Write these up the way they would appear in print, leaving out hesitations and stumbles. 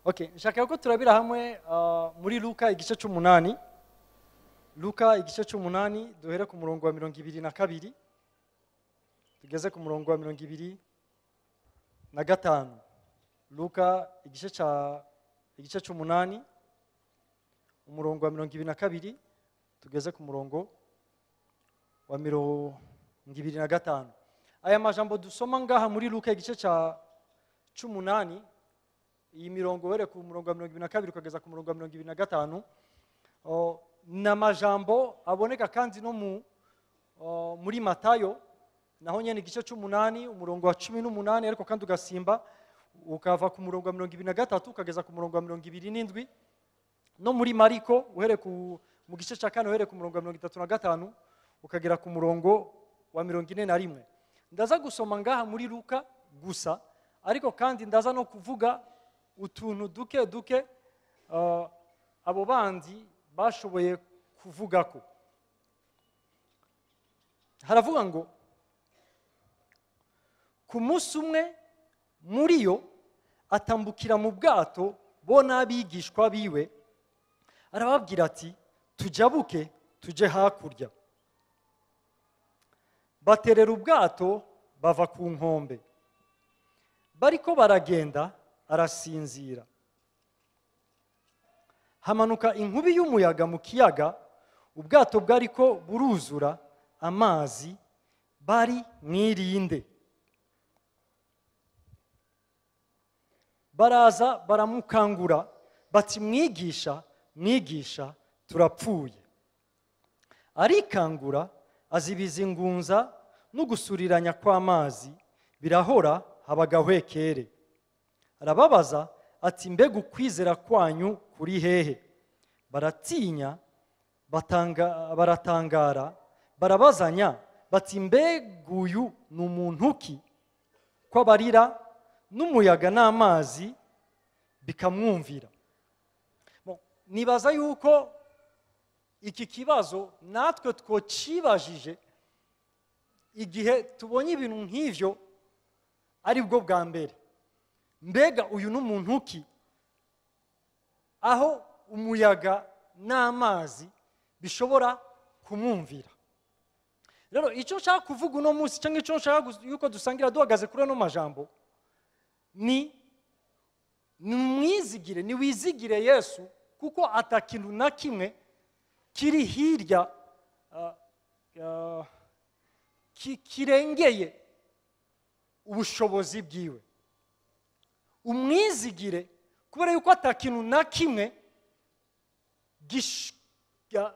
Okay, nshaka ko turabira hamwe muri Luka igice cy'umunani. Luka igice cy'umunani duhere ku murongo wa 22 tugeze ku murongo wa 25. Luka igice cy'umunani umurongo wa 22 tugeze ku murongo wa 25. Aya majambo dusoma ngaha muri Luka igice cy'umunani, iyi mirongo were ku murongo wa 22 kugeza ku murongo wa 25, na majambo aboneka kandi no muri Matayo, naho nyene igice cy'umunani umurongo wa 18, ariko kandi ugasimba ukava ku murongo wa 23 ukageza ku murongo wa 27, no muri Mariko uhere mu gice cya kane uhere ku murongo wa 35 ukagera ku murongo wa 41. Ndaza gusoma ngaha muri Luka gusa, ariko kandi ndaza no kuvuga utuntu duke abo bandi bashoboye kuvuga ko. Haravuga ngo ku munsi umwe muri yo atambukira mu bwato bo n'abigishwa biwe, arababwira ati tujabuke tuje hakurya. Baterera ubwato bava ku nkombe, bariko baragenda arasinzira. Hamanuka inkubi y'umuyaga mu kiyaga, ubwato bwariko buruzura amazi, bari mwirinde. Baraza baramukangura bati mwigisha turapfuye. Arikangura azibiza ingunza no gusuriranya kw'amazi, birahora habagahwekere. Arababaza ati mbega ukwizera kwanyu kuri hehe? Baratinya baratangara, barabazanya bati mbega uyu ni umuntu ki ko abarira n'umuyaga n'amazi bikamwumvira? Nibaza yuko iki kibazo natwe twocibajije igihe tubonye ibintu nk'ivyo ari bwo bwa mbere. Mbega uyu n'umuntu ki aho umuyaga n'amazi bishobora kumwumvira? Rero icyo nshaka kuvuga uno munsi, cyangwa icyo nshaka yuko dusangira duhagaze kuri ano majambo, ni mwizigire, ni wizigire Yesu, kuko atakintu na kimwe kiri hirya kirengeye ubushobozi bwiwe. Umwizigire kubera yuko atakintu na kimwe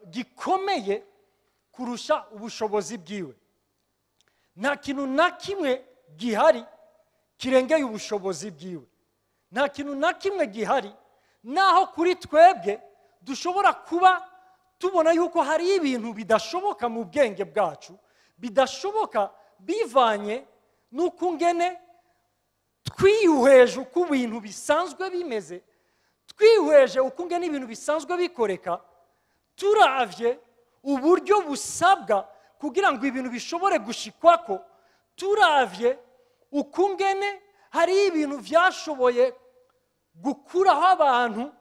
gikomeye kurusha ubushobozi bwiwe. Nta kintu na kimwe gihari kirengeye ubushobozi bwiwe. Nta kintu na kimwe gihari, naho kuri twebwe dushobora kuba tubona yuko hari ibintu bidashoboka mu bwenge bwacu, bidashoboka bivanye n'ukungene twihweje uko ibintu bisanzwe bimeze, twihweje ukungene ibintu bisanzwe bikoreka, turavye uburyo busabwa kugira ngo ibintu bishobore gushikwako, turavye ukungene hari ibintu vyashoboye gukuraho abantu,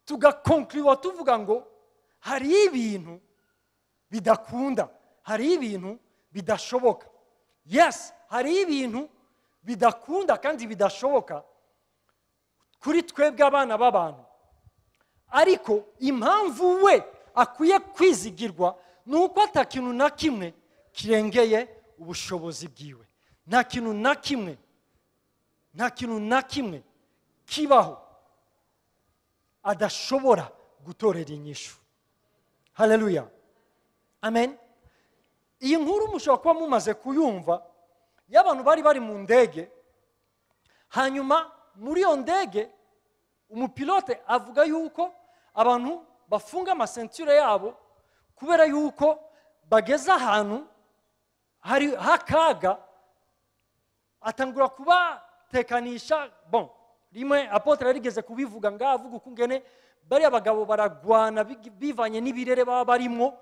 tugakonkluwa tuvuga ngo hari ibintu bidakunda, hari ibintu bidashoboka. Yes, hari ibintu bidakunda kandi bidashoboka kuri twebwe abana b'abantu, ariko impamvu we akwiye kwizigirwa nuko atakintu na kimwe kirengeye ubushobozi bwiwe. Nta kintu na kimwe kibaho adashobora gutorera inyishu. Haleluya, amen. iyi nkuru mushobora kuba mumaze kuyumva y'abantu bari mu ndege, hanyuma muri iyo ndege umupilote avuga yuko abantu bafunga amasenture yabo kubera yuko bageze ahantu hari hakaga, atangura kubatekanisha. Bon, rimwe apotre yarigeze kubivuga ngavuga ukungene bari abagabo baragwana bivanye n'ibirere baba barimo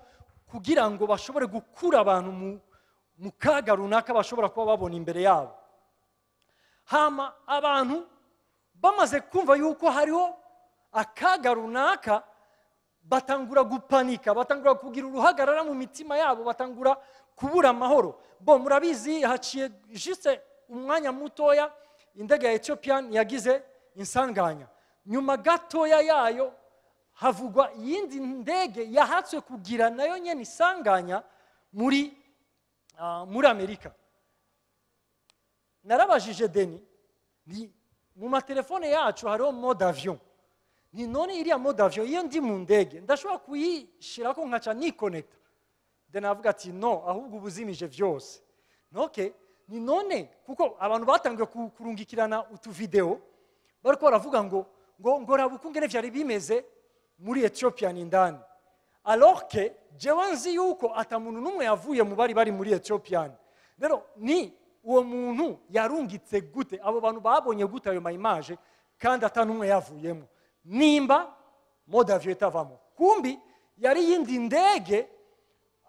kugira ngo bashobore gukura abantu mu kaga runaka bashobora kuba babona imbere yabo. Hama abantu bamaze kumva yuko hariho akaga runaka, batangura gupanika, batangura kugira uruhagarara mu mitima yabo, batangura kubura amahoro. Bo murabizi haciye juste umwanya mutoya indege ya Ethiopian yagize insanganya, nyuma gatoya yayo havugwa yindi ndege yahatswe kugira nayo nyene isanganya muri Amerika. Narabajije Deni, ni mu matelefone yacu hariho mode avion, ni none iriya mode avion iyo ndi mu ndege ndashobora kuyishirako nkaca nikonekta? Deni avuga ati no, ahubwo ubuzimije vyose. Okay, ni none kuko abantu batangiye kurungikirana utuvideo bariko baravuga ngo rabukungene vyari bimeze muri Ethiopian indani, alors que jewe nzi yuko atamuntu numwe yavuye mu bari muri Ethiopian. Rero ni uwo muntu yarungitse gute, abo bantu babonye gute ayo image kandi atanumwe yavuyemo? Nimba mode avion itavamo, kumbi yari yindi ndege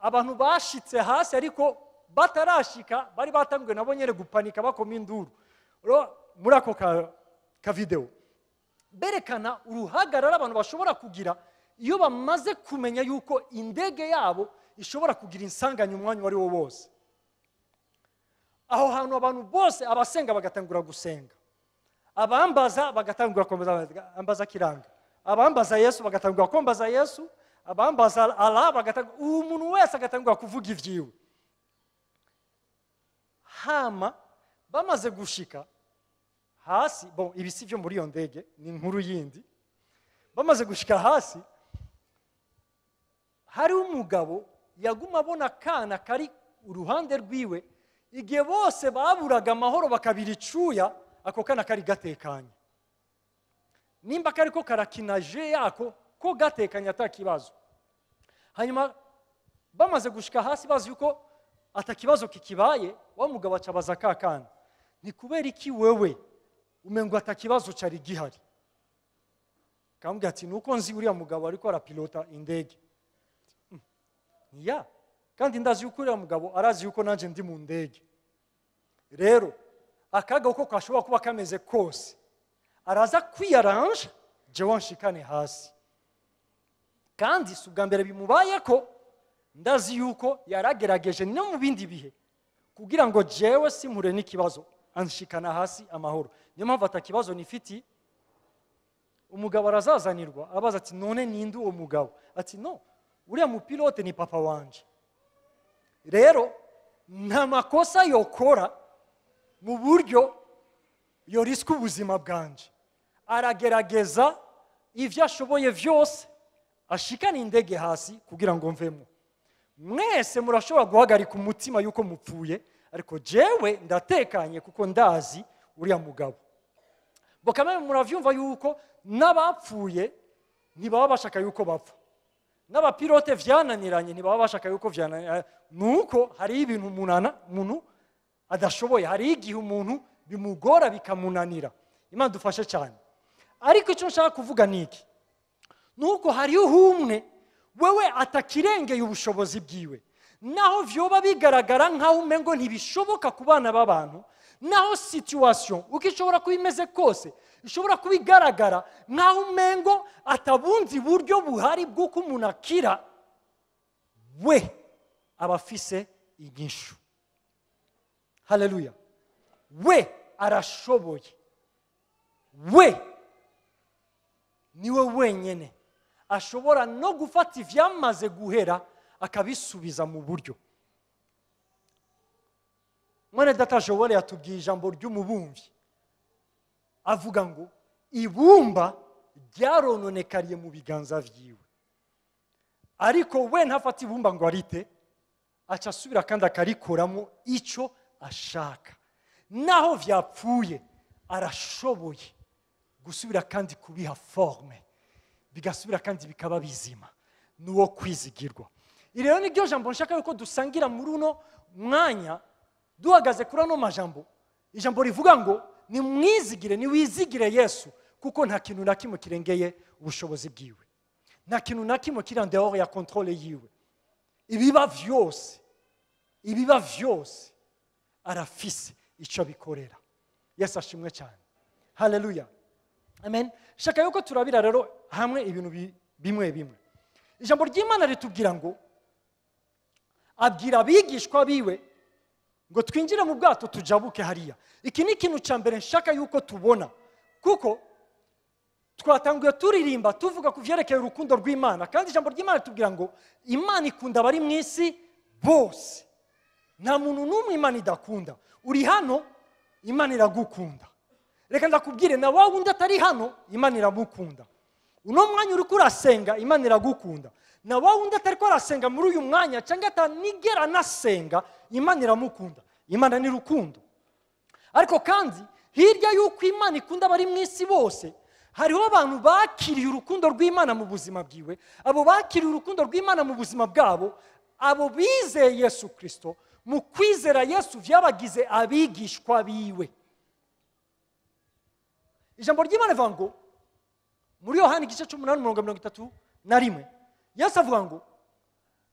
abantu bashitse hasi ariko batarashika bari batanguye nabo nyere gupanika bakoma induru. Muri ako ka video berekana uruhagarara abantu bashobora kugira iyo bamaze kumenya yuko indege yabo ishobora kugira insanganya umwanya wari wo wose. Aho hantu abantu bose abasenga bagatangura gusenga, abambaza bagatangura kwambaza kiranga, abambaza Yesu bagatangura kwambaza Yesu, abambaza Allah bagatangura, umuntu wese agatangura kuvuga ivyiwe. Hama bamaze gushika hasi, bon ibisi byo muri iyo ndege ni inkuru yindi, bamaze gushika hasi hari umugabo yaguma abona kana kari uruhande rwiwe, igihe bose baburaga amahoro bakabira icuya, ako kana kari gatekanye. Nimba kariko karakinaje yako ko gatekanye atakibazo. Hanyuma bamaze gushika hasi bazi yuko atakibazo kikibaye, wa mugabo acabaza kakana, ni kubera iki wewe umengo atakibazo cari gihari? Kambwira ati nuko nzi uriya mugabo ariko arapilota indege. Ya, kandi ndazi yuko uriya mugabo arazi yuko nanje ndi mu ndege. Rero akaga uko kashobora kuba kameze kose, araza kwiyaranja jewe nshikane hasi. Kandi subwa mbere bimubaye ko ndazi yuko yaragerageje no mu bindi bihe kugira ngo jewe simure n'ikibazo anshikana hasi amahoro. Niyo mpamvu atakibazo nifiti. Umugabo arazazanirwa abaza ati none ninde uwo mugabo? Ati no, uriya mupilote ni papa wanje. Rero nta makosa yokora mu buryo yorisika ubuzima bwanje, aragerageza ivyo ashoboye vyose ashikana indege hasi kugira ngo mvemo. Mwese murashobora guhagarika umutima yuko mupfuye, ariko jewe ndatekanye kuko ndazi uriya mugabo. Bo kamwe muravyumva yuko n'abapfuye ntibaba bashaka yuko bapfa, n'abapilote vyananiranye ntibaba bashaka yuko vyananiranye, nuko hari ibintu umuntu adashoboye, hari igihe umuntu bimugora bikamunanira. Imana dufashe cyane. Ariko icyo nshaka kuvuga niki, nuko hari umwe wewe atakirengeye ubushobozi bwiwe, naho vyoba bigaragara nkaho umengo ntibishoboka ku bana b'abantu, naho situation uko ishobora kuba imeze kose ishobora kubigaragara nkaho umengo atabundi buryo buhari bw'uko umuntu akira, we abafise inyishu. Haleluya. We arashoboye, we niwe wenyene ashobora no gufata ivyamaze guhera akabisubiza mu buryo. Mwene data Joel yatubwiye ijambo ry'umubumvyi avuga ngo ibumba ryarononekariye mu biganza vyiwe, ariko we ntafata ibumba ngo arite aca asubira kandi akarikoramo icyo ashaka. Naho vyapfuye arashoboye gusubira kandi kubiha forme, bigasubira kandi bikaba bizima. Nuwo kwizigirwa. Rero niryo jambo nshaka yuko dusangira muri uno mwanya, duhagaze kuri ano majambo. Ijambo rivuga ngo ni mwizigire, ni wizigire Yesu, kuko nta kintu na kimwe kirengeye ubushobozi bwiwe. Nta kintu na kimwe kiri en dehors ya controle yiwe. Ibiba vyose arafise icyo bikorera. Yesu ashimwe cyane. Haleluya. Amen. Shaka yuko turabira rero hamwe ibintu bimwe. Ijambo ry'Imana ritubwira ngo abwira abigishwa biwe ngo twinjire mu bwato tujabuke hariya. Iki ni ikintu cya mbere nshaka yuko tubona, kuko twatanguye turirimba tuvuga ku vyerekeye urukundo rw'Imana, kandi ijambo ry'Imana ritubwira ngo Imana ikunda abari mu isi bose. Nta muntu n'umwe Imana idakunda. Uri hano, Imana iragukunda. Reka ndakubwire, na wowe undi atari hano, Imana iramukunda. Uno mwanya uri kurasenga, Imana iragukunda. Na wowe undi atari ko arasenga muri uyu mwanya cyangwa atanigera nasenga, Imana iramukunda. Imana ni rukundo. Ariko kandi hirya y'uko Imana ikunda abari mu isi bose, hariho abantu bakiriye urukundo rw'Imana mu buzima bwiwe. Abo bakiriye urukundo rw'Imana mu buzima bwabo, abo bizeye Yesu Kristo. Mu kwizera Yesu vyabagize abigishwa biwe. Ijambo ry'Imana rivuga ngo muri Yohana igice 8:31, Yesu avuga ngo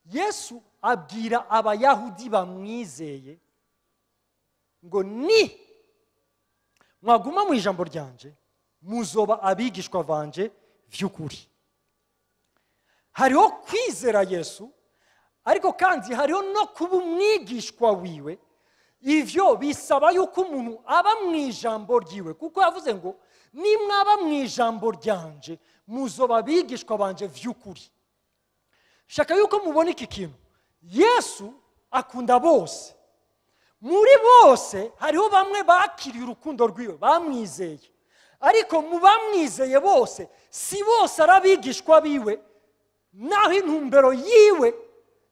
Yesu abwira abayahudi bamwizeye ngo ni mwaguma mu ijambo ryanje muzoba abigishwa banje vy'ukuri. Hariho kwizera Yesu, ariko kandi hariho no kuba umwigishwa wiwe. Ivyo bisaba yuko umuntu aba mu ijambo ryiwe, kuko yavuze ngo nimwaba mu ijambo ryanje muzoba abigishwa banje vy'ukuri. Shaka yuko mubona iki kintu. Yesu akunda bose. Muri bose hariho bamwe bakiriye urukundo rwiwe, bamwizeye. Ariko mu bamwizeye bose, si bose arabigishwa biwe, naho intumbero yiwe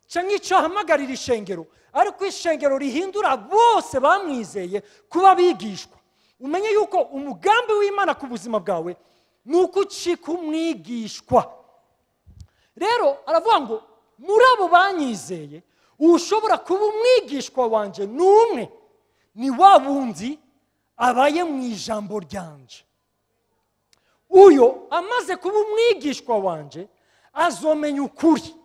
cyangwa icyo ahamagarira ishengero, ariko ishengero rihindura bose bamwizeye kuba bigishwa. Umenye yuko umugambi w'Imana ku buzima bwawe ni uko ucika umwigishwa. Rero aravuga ngo muri abo banyizeye ushobora kuba umwigishwa wanje n'umwe, ni wa wundi abaye mu ijambo ryanje. Uyo amaze kuba umwigishwa wanje azomenya ukuri,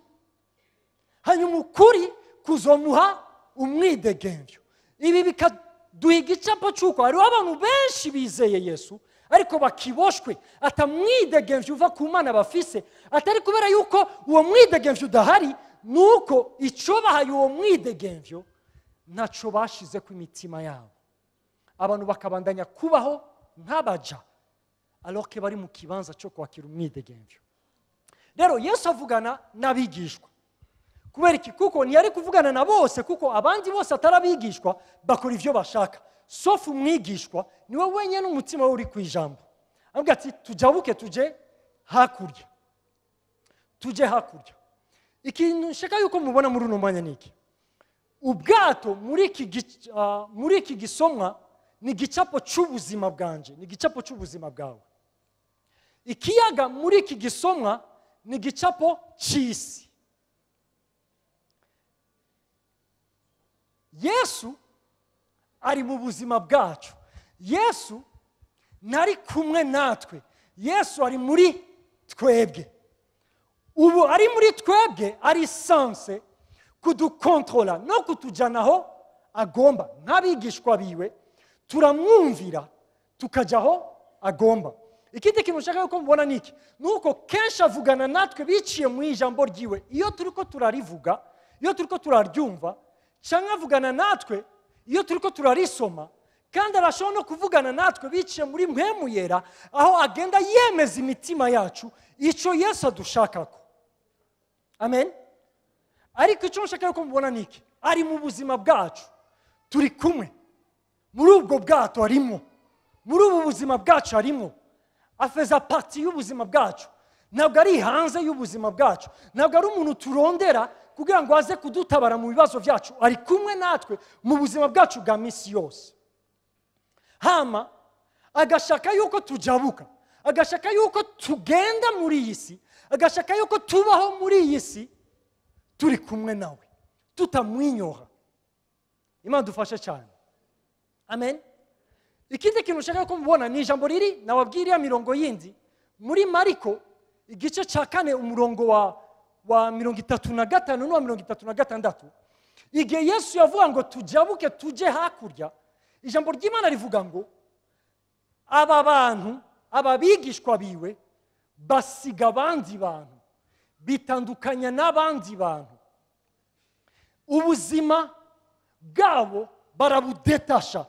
hanyuma ukuri kuzomuha umwidegemvyo. Ibi bikaduha igicapo cy'uko hariho abantu benshi bizeye Yesu ariko bakiboshwe atamwidegemvyo uva ku Mana bafise, atari kubera yuko uwo mwidegemvyo udahari, nuko icyo bahaye uwo mwidegemvyo ntaco bashize ku imitima yabo. Abantu bakabandanya kubaho nk'abaja alors que bari mu kibanza cyo kwakira umwidegemvyo. Rero Yesu avugana n'abigishwa. Kubera iki? Kuko ntiyari kuvugana na bose, kuko abandi bose atarabigishwa bakora ivyo bashaka. Sauf umwigishwa niwe wenyine umutima we uri ku ijambo. Avuga ati tujabuke tuje hakurya. Tuje hakurya. Ikintu nshaka yuko mubona muri uno mwanya niki? Ubwato muri iki gisomwa ni gicapo cy'ubuzima bwanje, ni gicapo cy'ubuzima bwawe. Ikiyaga muri iki gisomwa ni gicapo cy'isi. Yesu ari mu buzima bwacu. Yesu nari kumwe natwe. Yesu ari muri twebwe. Ubu ari muri twebwe ari sanse kudukontrola no kutujanaho agomba. Nk'abigishwa biwe turamwumvira tukajaho agomba. Ikindi kintu nshaka yuko mubona niki? Nuko kenshi avugana natwe biciye mu ijambo ryiwe. Iyo turiko turarivuga, iyo turiko turaryumva, cyangwa avugana natwe iyo turiko turarisoma, kandi arashobora no kuvugana natwe biciye muri mpemu yera, aho agenda yemeza imitima yacu icyo Yesu adushakako. Amen. Ariko icyo nshaka yuko mubona niki? Ari mu buzima bwacu, turi kumwe muri ubwo bwato arimo, muri ubu buzima bwacu arimo, afeza parti y'ubuzima bwacu. Ntabwo ari hanze y'ubuzima bwacu, ntabwo ari umuntu turondera kugira ngo aze kudutabara mu bibazo byacu, ari kumwe natwe mu buzima bwacu bwa minsi yose. Hama agashaka yuko tujabuka, agashaka yuko tugenda muri iyi si, agashaka yuko tubaho muri iyi si turi kumwe nawe, tutamwinyoha. Imana dufashe cyane. Amen. Ikindi kintu ushaka ko mubona ni ijambo riri nawabwiriye mirongo yindi muri Mariko igice cya 4 umurongo wa 35 n'uwa 36. Igihe Yesu yavuga ngo tujabuke tuje hakurya, ijambo ry'Imana rivuga ngo aba bantu, ababigishwa biwe basiga abandi bantu, bitandukanya n'abandi bantu. Ubuzima bwabo barabudetasha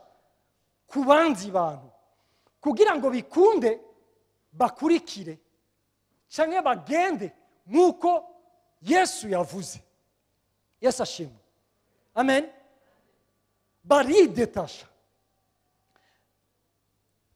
ku bandi bantu kugira ngo bikunde bakurikire cyangwa bagende nk'uko Yesu yavuze. Yesu ashimwe. Amen. Baridetasha.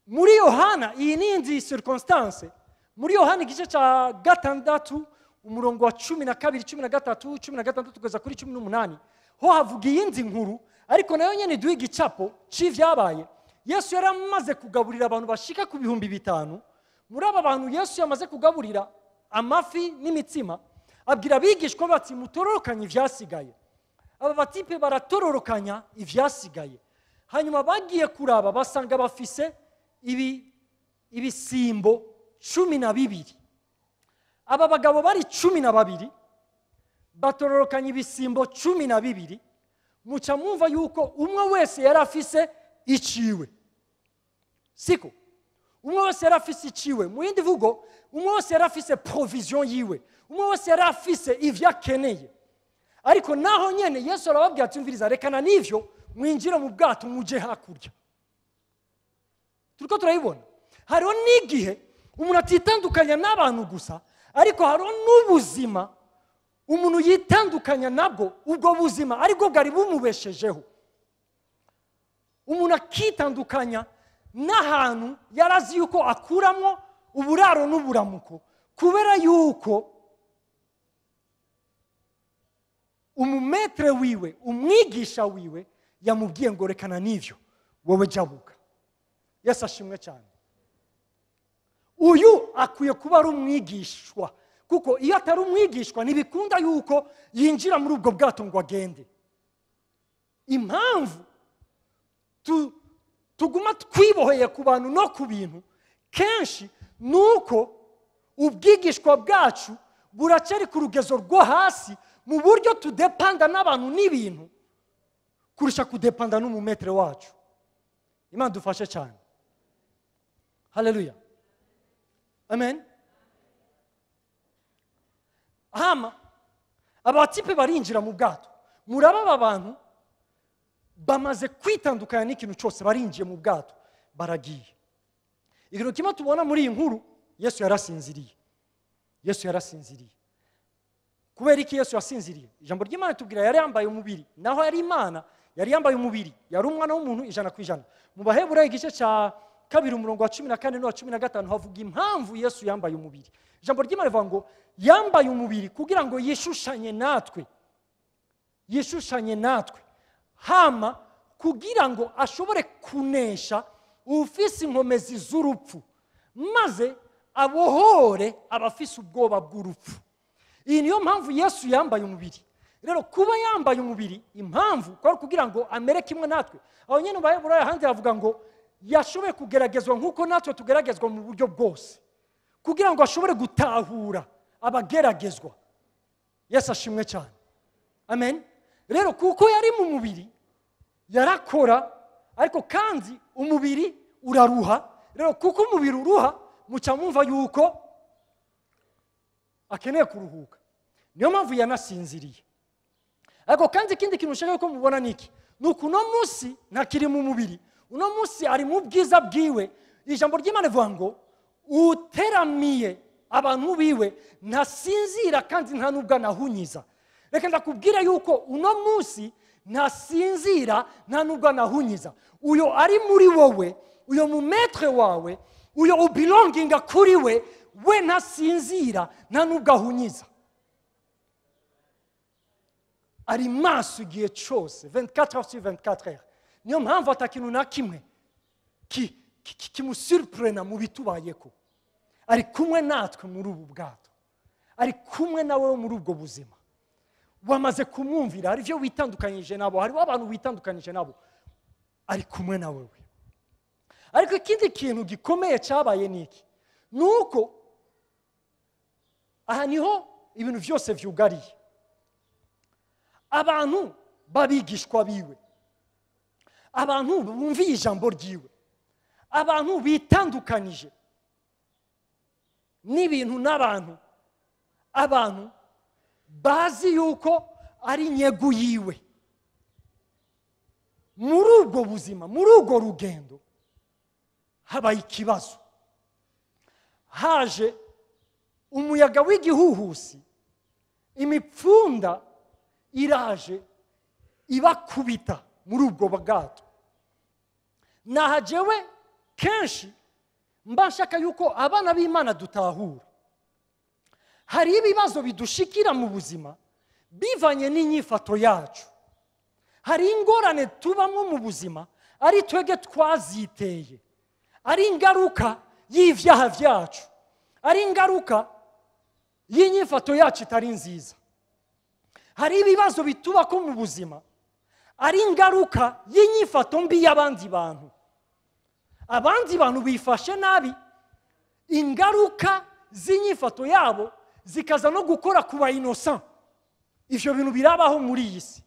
Muri Yohana, iyi ni indi circonstance, muri Yohana igice cya 6 umurongo wa 12, 13, 16 tugeza kuri 18, ho havuga iyindi nkuru, ariko nayo nyene duha igicapo c'ivyabaye. Yesu yari amaze kugaburira abantu bashika ku 5,000. Muri aba bantu Yesu yamaze kugaburira amafi n'imitsima, abwira abigishwa bati mutororokanye ivyasigaye. Aba batipe baratororokanya ivyasigaye. Hanyuma bagiye kuraba basanga bafise ibisimbo 12. Aba bagabo bari 12 batororokanya ibisimbo 12. Muca mwumva yuko umwe wese yari afise iciwe. Siko umwe wese yari afise iciwe. Mu yindi vugo, umwe wese yari afise provision yiwe, umwe wese yari afise ivyo akeneye. Ariko naho nyene Yesu arababwira ati mviriza, rekana n'ivyo mwinjire mu bwato muje hakurya. Turiko turayibona. Hariho n'igihe umuntu atitandukanya n'abantu gusa, ariko hariho n'ubuzima umuntu yitandukanya nabwo, ubwo buzima ariko bwari bumubeshejeho. Umuntu akitandukanya n'ahantu yarazi yuko akuramo uburaro n'uburamuko, kubera yuko umumetre wiwe, umwigisha wiwe yamubwiye ngo rekana n'ivyo wowe jabuka. Yesu ashimwe cyane. Uyu akwiye kuba ari umwigishwa, kuko iyo atari umwigishwa ntibikunda yuko yinjira muri ubwo bwato ngo agende. Impamvu tuguma twiboheye ku bantu no ku bintu kenshi nuko ubwigishwa bwacu buracari ku rugezo rwo hasi, mu buryo tudepanda n'abantu n'ibintu kurusha kudepanda n'umumetre wacu. Imana dufashe cyane. Haleluya. Amen. Hama abatipe barinjira mu bwato. Muraba aba bantu bamaze kwitandukanya n'ikintu cyose, barinjiye mu bwato baragiye. Ikintu kimwe tubona muri iyi nkuru, Yesu yarasinziriye. Yesu yarasinziriye. Kubera iki Yesu yasinziriye? Ijambo ry'Imana tubwira yari yambaye umubiri, naho yari Imana yari yambaye umubiri, yari umwana w'umuntu 100%. Mu Baheburayo igice cya 2 umurongo wa 14 n'uwa 15 havuga impamvu Yesu yambaye umubiri. Ijambo ry'Imana rivuga ngo yambaye umubiri kugira ngo yishushanye natwe. Yishushanye natwe. Hama kugira ngo ashobore kunesha ufise inkomezi z'urupfu, maze abohore abafise ubwoba bw'urupfu. Iyi niyo mpamvu Yesu yambaye umubiri. Rero kuba yambaye umubiri, impamvu kwa kugira ngo amere kimwe natwe. Aho nyene Baheburayo handi havuga ngo yashoboye kugeragezwa nk'uko natwe tugeragezwa mu buryo bwose, kugira ngo ashobore gutahura abageragezwa. Yesu ashimwe cyane. Amen. Rero kuko yari mu mubiri yarakora, ariko kandi umubiri uraruha. Rero kuko umubiri uruha, muca mwumva yuko akeneye kuruhuka. Niyo mpamvu yanasinziriye. Ariko kandi ikindi kintu ushaka ko mubona niki, nuko uno munsi ntakiri mu mubiri, uno munsi ari mu bwiza bwiwe. Ijambo ry'Imana rivuga ngo uteramiye abantu biwe ntasinzira kandi nta nubwo anahunyiza. Reka ndakubwira yuko uno munsi ntasinzira nta nubwo anahunyiza. Uyo ari muri wowe, uyo mumetre wawe, uyo ubelonginga kuri we ntasinzira nta nubwo ahunyiza. ari maso igihe cyose 24 heures sur 24 heures. Niyo mpamvu atakintu na kimwe kimusurprena mu bitubayeko. Ari kumwe natwe muri ubu bwato, ari kumwe nawe muri ubwo buzima. Wamaze kumwumvira, hari ibyo witandukanyije nabo, hariho abantu witandukanyije nabo, ari kumwe nawe we. Ariko ikindi kintu gikomeye cyabaye niki, nuko aha niho ibintu byose vyugariye. Abantu babigishwa biwe, abantu bumviye ijambo ryiwe, abantu bitandukanije n'ibintu n'abantu, abantu bazi yuko ari nyegu yiwe. Muri ubwo buzima, muri ubwo rugendo habaye ikibazo. Haje umuyaga w'igihuhusi, imipfunda iraje ibakubita muri ubwo bwato. Nahajewe kenshi mba nshaka yuko abana b'Imana dutahura. Hari ibibazo bidushikira mu buzima bivanye n'inyifato yacu. Hari ingorane tubamwo mu buzima ari twege twaziteye, ari ingaruka y'ivyaha vyacu, ari ingaruka y'inyifato yacu itari nziza. Hari ibibazo bitubako mu buzima ari ingaruka y'inyifato mbi y'abandi bantu. Abandi bantu bifashe nabi, ingaruka z'inyifato yabo zikaza no gukora kuba innocent. Ivyo bintu birabaho muri iyi si.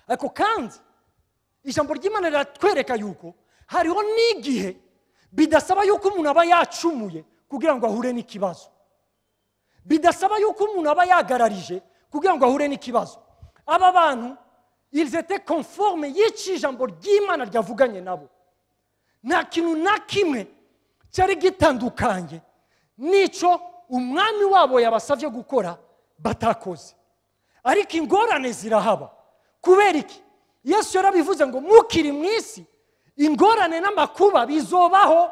Ariko kandi ijambo ry'Imana riratwereka yuko hariho n'igihe bidasaba yuko umuntu aba yacumuye kugira ngo ahure n'ikibazo. Bidasaba yuko umuntu aba yagararije kugira ngo ahure n'ikibazo. Aba bantu ils étaient conformes y'iki ijambo ry'Imana ryavuganye nabo. Nta kintu na kimwe cyari gitandukanye nico umwami wabo yabasavye gukora batakoze. Ariko ingorane zirahaba. Kubera iki? Yesu yarabivuze ngo mukiri mwisi ingorane n'amakuba bizobaho.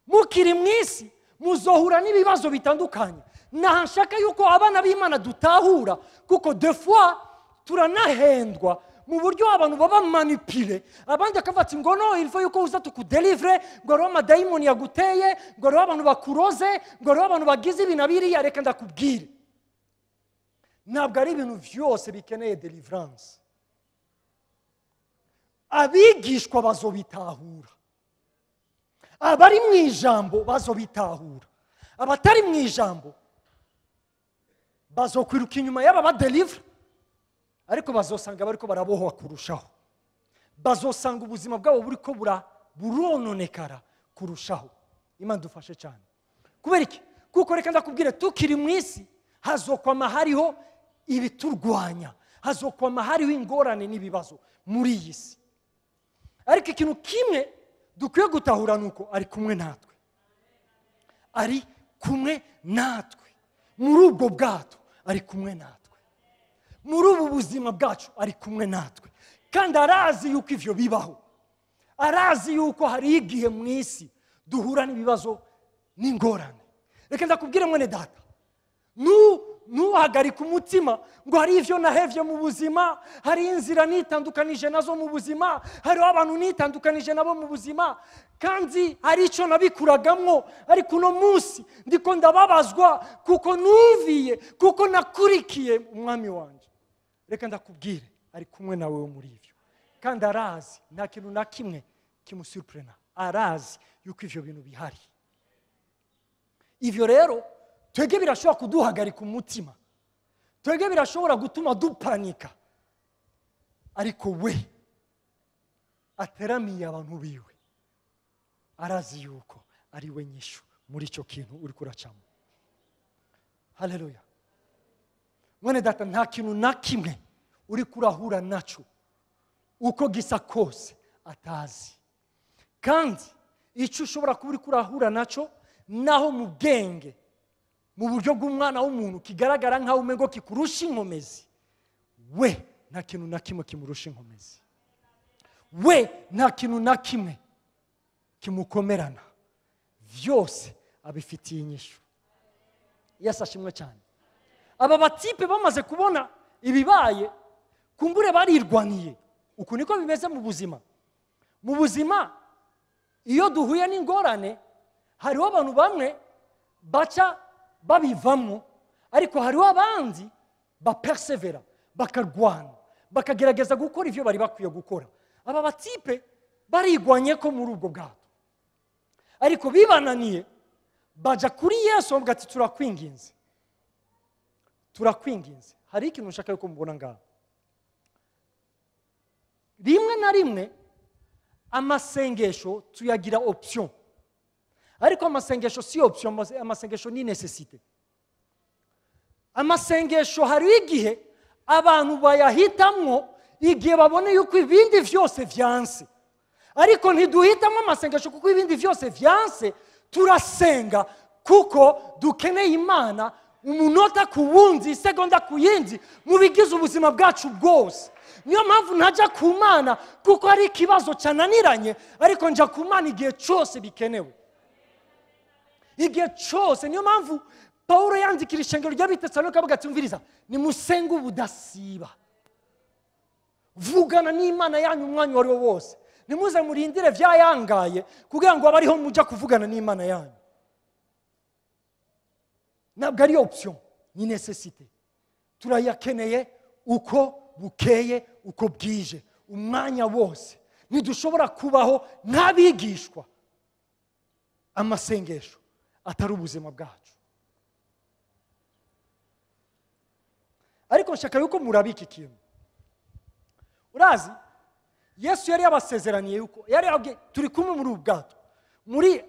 Mukiri mwisi muzohura n'ibibazo bitandukanye. Nahashaka yuko abana b'Imana dutahura, kuko deux fois turanahendwa mu buryo abantu baba manipule. Abandi akafata ngo no, il faut yuko uza tukudelivre, ngo ro amadayimoni yaguteye, ngo ro abantu bakuroze, ngo ro abantu bagize ibinabiri yareka ndakubwire. Ntabwo ari ibintu byose bikeneye deliverance. Abigishwa bazobitahura, abari mu ijambo bazobitahura, abatari mu ijambo bazokwiruka inyuma y'aba badelivre, ariko bazosanga bariko barabohwa kurushaho. Bazosanga ubuzima bwabo buriko burononekara kurushaho. Imana dufashe cyane. Kubera iki? Kuko reka ndakubwire, tukiri mu isi hazokwama hariho ibiturwanya, hazokwama hariho ingorane n'ibibazo muri iyi si. Ariko ikintu kimwe dukwiye gutahura nuko ari kumwe natwe. Ari kumwe natwe muri ubwo bwato, ari kumwe natwe muri ubu buzima bwacu, ari kumwe natwe. Kandi arazi yuko ivyo bibaho, arazi yuko hari igihe mu isi duhura n'ibibazo n'ingorane. Reka ndakubwire mwene data, nuhagarika umutima ngo hari ivyo nahevye mu buzima, hari inzira nitandukanije nazo mu buzima, hari abantu nitandukanije nabo mu buzima, kandi hari ico nabikuragamwo, ariko uno munsi ndiko ndababazwa kuko nuviye, kuko nakurikiye umwami wanje. Reka ndakubwire, ari kumwe nawe muri ivyo, kandi arazi nta kintu na kimwe kimusurprena. Arazi yuko ivyo bintu bihari. Ivyo rero twege birashobora kuduhagarika umutima, twege birashobora gutuma dupanika, ariko we ateramiye abantu biwe, arazi yuko ari we nyishu muri icyo kintu uri kuracamo. Haleluya. Mwene data, nta kintu na kimwe uri kurahura naco uko gisa kose atazi. Kandi icyo ushobora kuba uri kurahura naco naho mu bwenge, mu buryo bw'umwana w'umuntu kigaragara nkaho umengo kikurusha inkomezi, we nta kintu na kimwe kimurusha inkomezi. We nta kintu na kimwe kimukomerana, vyose abifitiye inyishu. Yesu ashimwe cyane. Aba batipe bamaze kubona ibibaye kumbure barirwaniye. Uku niko bimeze mu buzima. Mu buzima iyo duhuye n'ingorane hariho abantu bamwe baca babivamo, ariko hariho abandi bapersevera, bakarwana, bakagerageza gukora ivyo bari bakwiye gukora. Aba batipe barigwanye ko muri ubwo bwato, ariko bibananiye baja kuri Yesu bavuga ati turakwinginze, turakwinginze. Hari ikintu nshaka yuko mubona ngaho. Rimwe na rimwe amasengesho tuyagira option, ariko amasengesho si option, amasengesho ni necessite. Amasengesho hari igihe abantu bayahitamwo igihe babone yuko ibindi vyose vyanse, ariko ntiduhitamo amasengesho kuko ibindi vyose vyanse. Turasenga kuko dukeneye Imana umunota ku wundi, isegonda ku yindi, mu bigize ubuzima bwacu bwose. Niyo mpamvu ntajya ku Mana kuko ari ikibazo cyananiranye, ariko njya ku Mana igihe cyose bikenewe, igihe cyose. Niyo mpamvu Pawulo yandikira ishengero ry'Abitesalonika avuga ati umviriza, nimusenge ubudasiba, vugana n'Imana yanyu umwanya wari wo wose, nimuze murindire vyayangaye kugira ngo abariho mujya kuvugana n'Imana yanyu. Ntabwo ari option, ni necessite. Turayakeneye uko bukeye uko bwije, umwanya wose. Ntidushobora kubaho nk'abigishwa amasengesho atari ubuzima bwacu. Ariko nshaka yuko murabika ikintu. Urazi Yesu yari yabasezeraniye yuko yari yabwiye turi kumwe muri ubwato. Muri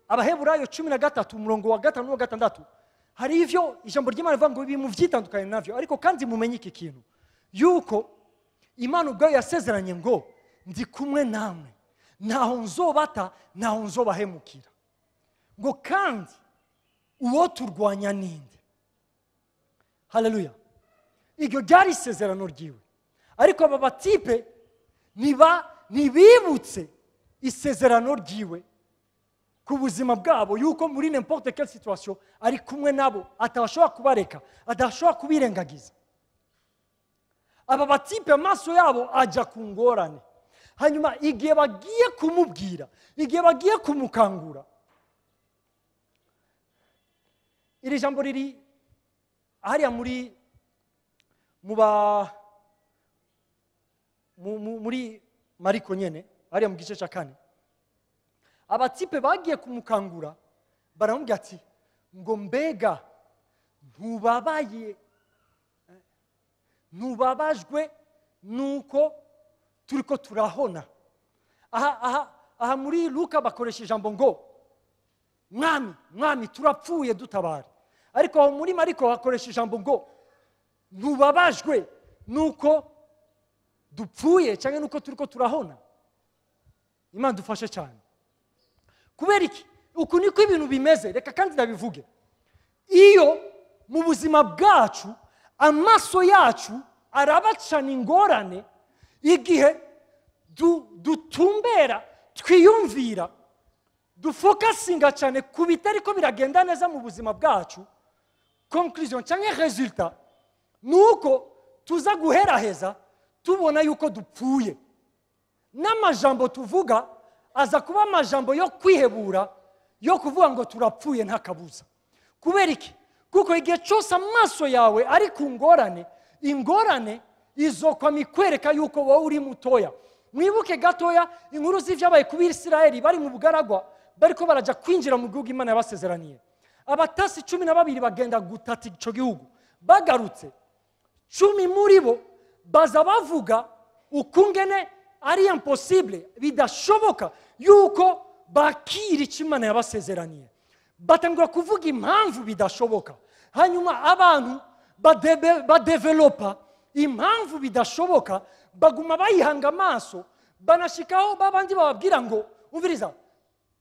Abaheburayo 13 umurongo wa 5 no 6 hari ivyo ijambo ry'Imana rivuga ngo bimu vyitandukanye navyo, ariko kandi mumenye iki kintu yuko Imana ubwayo yasezeranye ngo ndi kumwe namwe, ntaho nzobata, ntaho nzobahemukira. Ngo kandi uwo turwanya ninde. Haleluya. Iryo ryari isezerano ryiwe, ariko aba batipe ntibibutse isezerano ryiwe ku buzima bwabo yuko muri n'importe quelle situation ari kumwe nabo, atabashobora kubareka, adashobora kubirengagiza. Aba batipe amaso yabo ajya ku ngorane, hanyuma igihe bagiye kumubwira, igihe bagiye kumukangura, iri jambo riri hariya muri Mariko nyene hariya mu gice cya 4. Abatipe bagiye kumukangura baramubwira ati ngo mbega ntubabajwe nuko turiko turahona. Aha muri Luka bakoresha ijambo ngo mwami turapfuye dutabare, ariko aho muri Mariko bakoresha ijambo ngo ntubabajwe nuko dupfuye cyangwa nuko turiko turahona. Imana dufashe cyane. Kubera iki? Uku niko ibintu bimeze. Reka kandi ndabivuge, iyo mu buzima bwacu amaso yacu arabacana ingorane, igihe dutumbera twiyumvira dufokasinga cyane ku bitariko biragenda neza mu buzima bwacu, conclusion cyangwa resultat nuko tuza guheraheza tubona yuko dupfuye. N'amajambo tuvuga aza kuba amajambo yo kwihebura, yo kuvuga ngo turapfuye nta kabuza. Kubera iki? Kuko igihe cyose amaso yawe ari ku ngorane, ingorane izokwa mikwereka yuko wowe uri mutoya. Mwibuke gatoya inkuru z'ivyabaye ku Bisirayeli bari mu bugaragwa, bariko baraja kwinjira mu gihugu Imana yabasezeraniye. Abatasi 12 bagenda gutata ico gihugu, bagarutse 10 muri bo baza bavuga ukungene ari impossible, bidashoboka yuko bakira icyo Imana yabasezeraniye. Batangura kuvuga impamvu bidashoboka, hanyuma abantu badevelopa impamvu bidashoboka, baguma bayihanga amaso, banashikaho babandi bababwira ngo umviriza,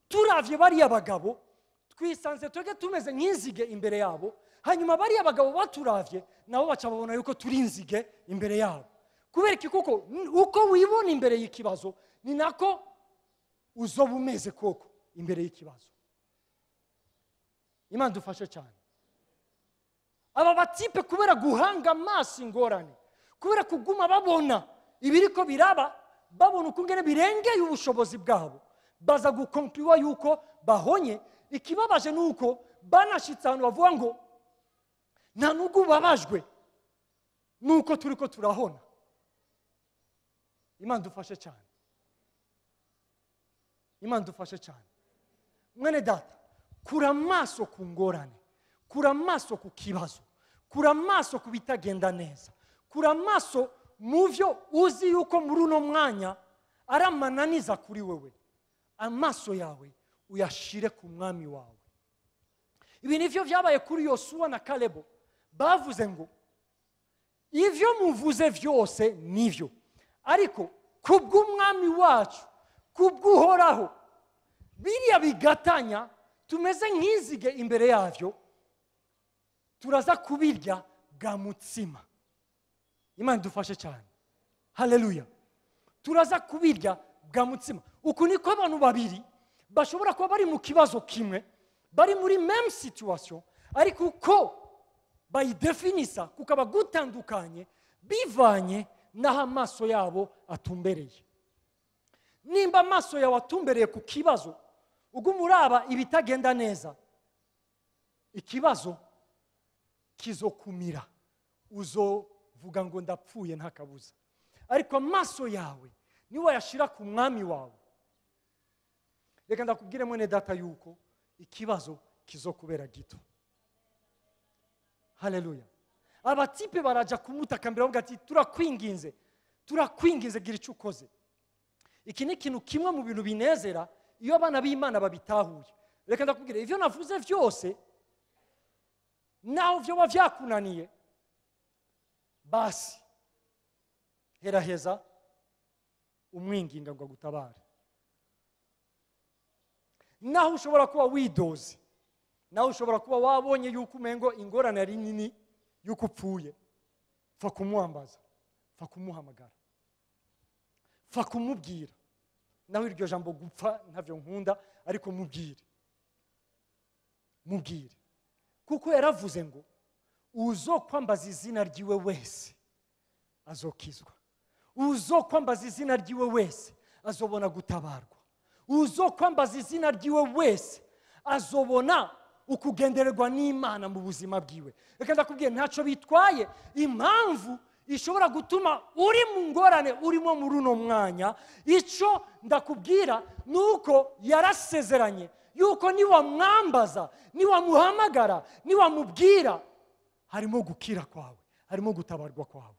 turavye bariya bagabo twisanze twege tumeze nk'inzige imbere yabo, hanyuma bariya bagabo baturavye nabo baca babona yuko turi inzige imbere yabo. Kubera iki? Kuko uko wibona imbere y'ikibazo ni nako uzoba umeze koko imbere y'ikibazo. Imana dufashe cyane. Aba batipe kubera guhanga amaso ingorane, kubera kuguma babona ibiriko biraba, babona ukungene birengeye ubushobozi bwabo, baza gukonkluwa yuko bahonye. Ikibabaje nuko banashitse ahantu bavuga ngo nta nubwo babajwe nuko turiko turahona. Imana dufashe cyane, Imana dufashe cyane. Mwene data, kura amaso ku ngorane, kura amaso ku kibazo, kura amaso ku bitagenda neza, kura amaso mu byo uzi yuko muri uno mwanya ari amananiza kuri wewe. Amaso yawe uyashire ku mwami wawe. Ibi nivyo vyabaye kuri Yosuwa na Kalebo. Bavuze ngo ivyo muvuze vyose nivyo, ariko kubw'umwami wacu, kubw'uhoraho, biriya bigatanya tumeze nk'inzige imbere yavyo, turaza kubirya bwa mutsima. Imana dufashe cyane. Haleluya. Turaza kubirya bwa mutsima. Uku niko abantu babiri bashobora kuba bari mu kibazo kimwe, bari muri même situation, ariko uko bayidefinisa kukaba gutandukanye bivanye n'aho amaso yabo atumbereye. Nimba amaso yawe atumbereye ku kibazo, ugumuraba ibitagenda neza, ikibazo kizokumira, uzovuga ngo ndapfuye nta kabuza. Ariko amaso yawe niwe yashira ku mwami wawe, reka ndakubwire mwene data yuko ikibazo kizokubera gito. Haleluya. Abatipe baraja kumutakambira bavuga ati turakwinginze gira icyo ukoze. Iki ni ikintu kimwe mu bintu binezera iyo abana b'Imana babitahuye. Reka ndakubwire ivyo navuze vyose, naho vyo bavyakunaniye, basi heraheza umwinginga ngo agutabare. Naho ushobora kuba widoze, naho ushobora kuba wabonye yuko umengo ingorane ari nini yuko upfuye, fa kumuhambaza, fa kumuhamagara, fa kumubwira. Naho iryo jambo gupfa ntavyo nkunda, ariko mubwire, kuko yaravuze ngo uzokwambaza izina ryiwe wese azokizwa, uzokwambaza izina ryiwe wese azobona gutabarwa, uzokwambaza izina ryiwe wese azobona ukugendererwa n'Imana mu buzima bwiwe. Reka ndakubwiye ntacyo bitwaye impamvu ishobora gutuma uri mu ngorane urimo muri uno mwanya. Icyo ndakubwira nuko yarasezeranye yuko niwamwambaza, niwamuhamagara, niwamubwira, harimo gukira kwawe, harimo gutabarwa kwawe.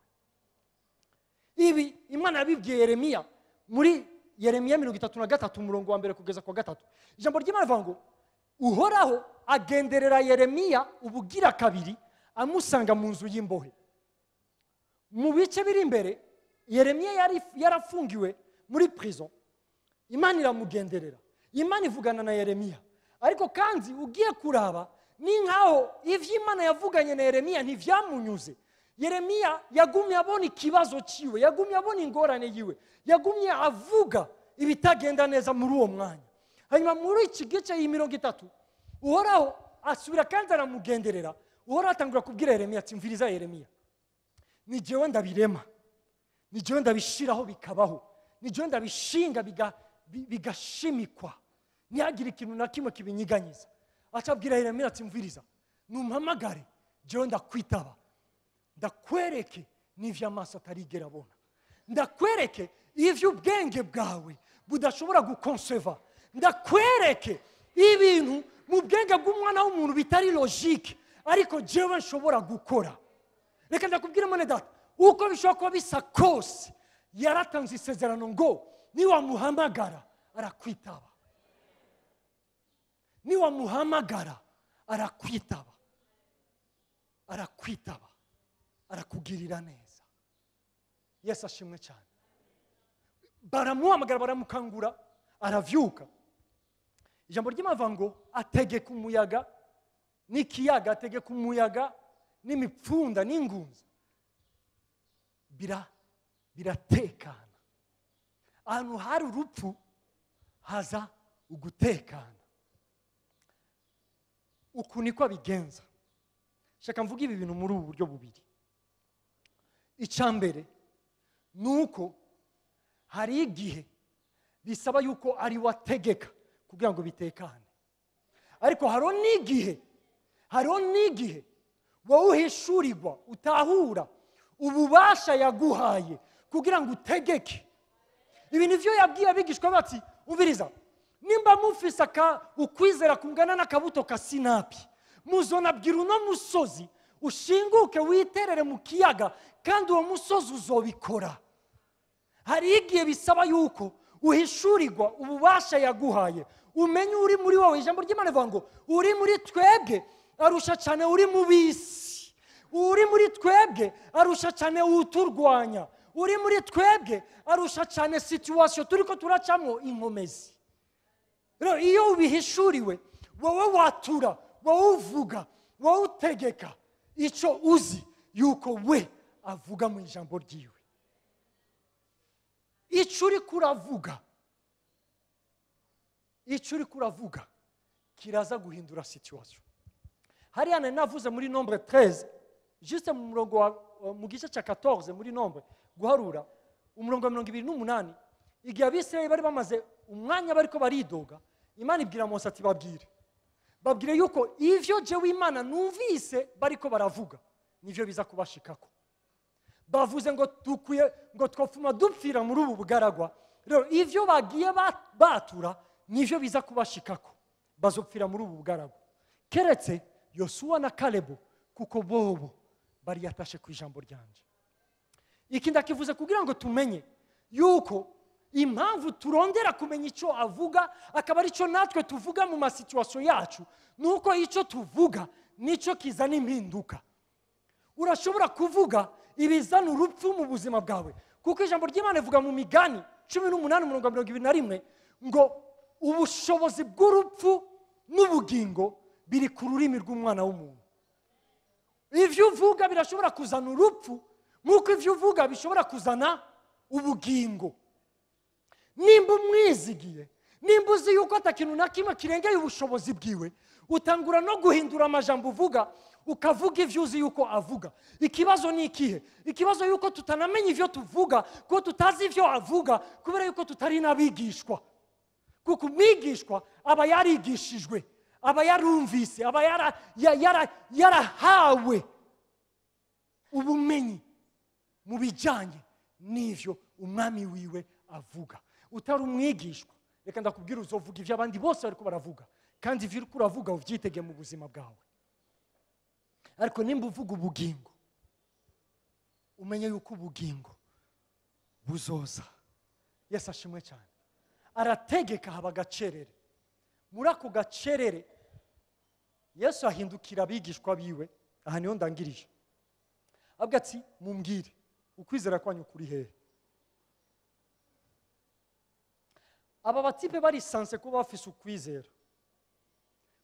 Ibi Imana yabibwiye Yeremiya muri Yeremiya 33 umurongo wa mbere kugeza kwa 3. Ijambo ry'Imana rivuga ngo uhoraho agenderera Yeremiya ubugira kabiri amusanga mu nzu y'imbohe. Mu bice biri imbere Yeremiya yarafungiwe muri prison. Imana iramugenderera, Imana ivugana na Yeremiya, ariko kandi ugiye kuraba ni nkaho ivyo Imana yavuganye na Yeremiya ntivyamunyuze. Yeremiya yagumye abona ikibazo ciwe, yagumye abona ingorane yiwe, yagumye avuga ibitagenda neza muri uwo mwanya. Hanyuma muri iki gice y'30 uhoraho asubira kandi aramugenderera. Uhoraho atangura kubwira Yeremiya ati mviriza Yeremiya, ni jewe ndabirema, ni jewe ndabishiraho bikabaho, ni jewe ndabishinga bigashimikwa, ntihagire ikintu na kimwe kibinyiganyiza. Acabwira Yeremiya ati mviriza, numpamagare jewe ndakwitaba, ndakwereke n'ivyo amaso atarigera abona, ndakwereke ivyo ubwenge bwawe budashobora gukonseva, ndakwereke ibintu mu bwenge bw'umwana w'umuntu bitari logique, ariko jewe nshobora gukora. Reka ndakubwira mwene data, uko bishobora kuba bisa kose, yaratanze isezerano ngo niwamuhamagara arakwitaba, niwamuhamagara arakwitaba, arakwitaba, arakugirira neza. Yesu ashimwe cyane. Baramuhamagara, baramukangura, aravyuka. Ijambo ry'Imana ngo ategeka umuyaga n'ikiyaga, ategeka umuyaga n'imipfunda n'ingunza, biratekana. Ahantu hari urupfu haza ugutekana. Uku niko abigenza. Shaka mvuga ibi bintu muri ubu buryo bubiri. icya mbere ni uko hari igihe bisaba yuko ari we ategeka kugira ngo bitekane, ariko hariho n'igihe wowe uhishurirwa utahura ububasha yaguhaye kugira ngo utegeke. Ibi nivyo yabwiye abigishwa bati, umviriza, nimba mufise ukwizera kungana n'akabuto ka sinapi, muzonabwira uno musozi ushinguke witerere mu kiyaga, kandi uwo musozi uzobikora. Hari igihe bisaba yuko uhishurirwa ububasha yaguhaye, umenye uri muri wowe. Ijambo ry'Imana rivuga ngo uri muri twebwe arusha cyane uri mu bisi, uri muri twebwe arusha cyane uturwanya, uri muri twebwe arusha cyane situation turiko turacamo inkomezi. Rero iyo ubihishuriwe, wowe watura, wowe uvuga, wowe utegeka icyo uzi yuko we avuga mu ijambo ryiwe. Icyo uri kuravuga kiraza guhindura situation. Hariya navuze muri nombre 13, juste mu murongo mu gice cya 14 muri nombre guharura umurongo wa 28, igihe Abisirayeli bari bamaze umwanya bariko baridoga, Imana ibwira Mose ati babwire yuko ivyo jewe Imana numvise bariko baravuga nivyo biza kubashikako. Bavuze ngo twofuma dupfira muri ubu bugaragwa, rero ivyo bagiye batura nivyo biza kubashikako, bazopfira muri ubu bugaragwa, keretse Yosuwa na Kalebu, kuko bobo bari yatashe ku ijambo ryanje. Iki ndakivuze kugira ngo tumenye yuko impamvu turondera kumenya icyo avuga akaba ari cyo natwe tuvuga mu masituwasiyo yacu, nuko icyo tuvuga nicyo kizana impinduka. Urashobora kuvuga ibizana urupfu mu buzima bwawe, kuko ijambo ry'Imana rivuga mu Migani 18:21 ngo ubushobozi bw'urupfu n'ubugingo biri ku rurimi rw'umwana w'umuntu. Ivyo uvuga birashobora kuzana urupfu, nk'uko ivyo uvuga bishobora kuzana ubugingo. Nimba umwizigiye, nimba uzi yuko atakintu na kimwe kirengeye ubushobozi bwiwe, utangura no guhindura amajambo uvuga, ukavuga ivyo uzi yuko avuga. Ikibazo ni ikihe? Ikibazo yuko tutanamenya ivyo tuvuga, ko tutazi ivyo avuga, kubera yuko tutari n'abigishwa. Kuko umwigishwa aba yarigishijwe, aba yarumvise, aba yarahawe ubumenyi mu bijyanye n'ivyo umwami wiwe avuga. Utari umwigishwa, reka ndakubwira uzovuga ivyo abandi bose bariko baravuga, kandi ivyo uriko uravuga uvyitege mu buzima bwawe. Ariko nimba uvuga ubugingo, umenye yuko ubugingo buzoza. Yesu ashimwe cyane. Arategeka haba gacerere. Muri ako gacerere Yesu ahindukira abigishwa biwe, aha niho ndangirije, avuga ati mumbwire ukwizera kwanyu kuri hehe. Aba batipe barisanse ko bafise ukwizera,